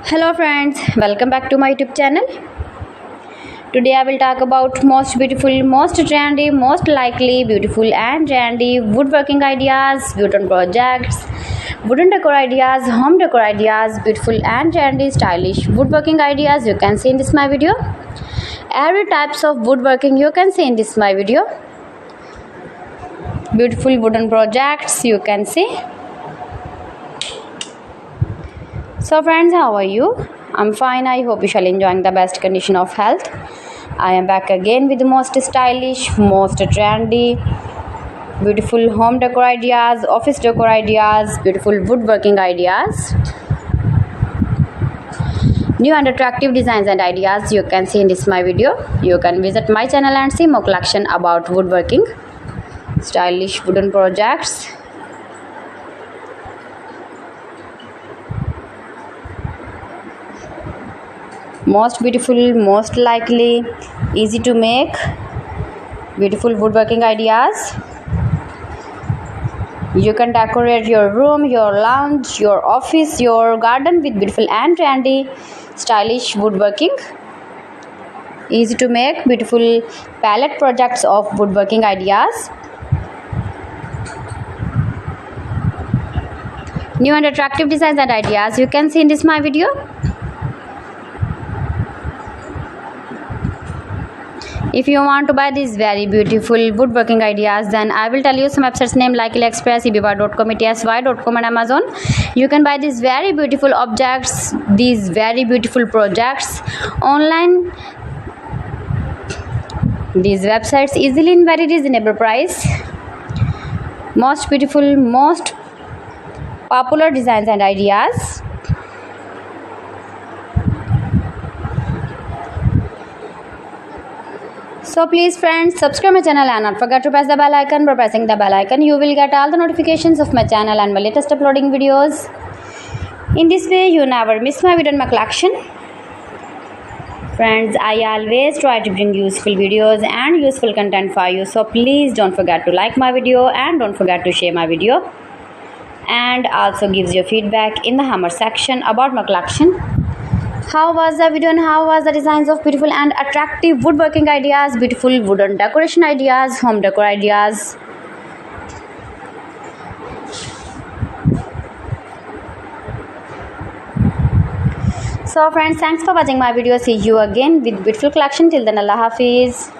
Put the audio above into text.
Hello friends, welcome back to my YouTube channel. Today I will talk about most beautiful, most trendy, most likely beautiful and trendy woodworking ideas, wooden projects, wooden decor ideas, home decor ideas, beautiful and trendy stylish woodworking ideas you can see in this my video. Every types of woodworking you can see in this my video. Beautiful wooden projects you can see. So friends, how are you? I'm fine. I hope you shall enjoying the best condition of health. I am back again with the most stylish, most trendy, beautiful home decor ideas, office decor ideas, beautiful woodworking ideas, new and attractive designs and ideas you can see in this my video. You can visit my channel and see more collection about woodworking, stylish wooden projects. Most beautiful, most likely, easy to make, beautiful woodworking ideas. You can decorate your room, your lounge, your office, your garden with beautiful and trendy, stylish woodworking. Easy to make, beautiful palette projects of woodworking ideas. New and attractive designs and ideas you can see in this my video. If you want to buy these very beautiful woodworking ideas, then I will tell you some websites name like AliExpress, eBay.com, ETSY.com and Amazon. You can buy these very beautiful objects, these very beautiful projects online. These websites easily in very reasonable price. Most beautiful, most popular designs and ideas. So please friends, subscribe my channel and not forget to press the bell icon. By pressing the bell icon you will get all the notifications of my channel and my latest uploading videos. In this way you never miss my video in my collection. Friends, I always try to bring useful videos and useful content for you. So please don't forget to like my video and don't forget to share my video. And also gives your feedback in the hammer section about my collection. How was the video and how was the designs of beautiful and attractive woodworking ideas, beautiful wooden decoration ideas, home decor ideas. So friends, thanks for watching my video. See you again with beautiful collection. Till then, Allah Hafiz.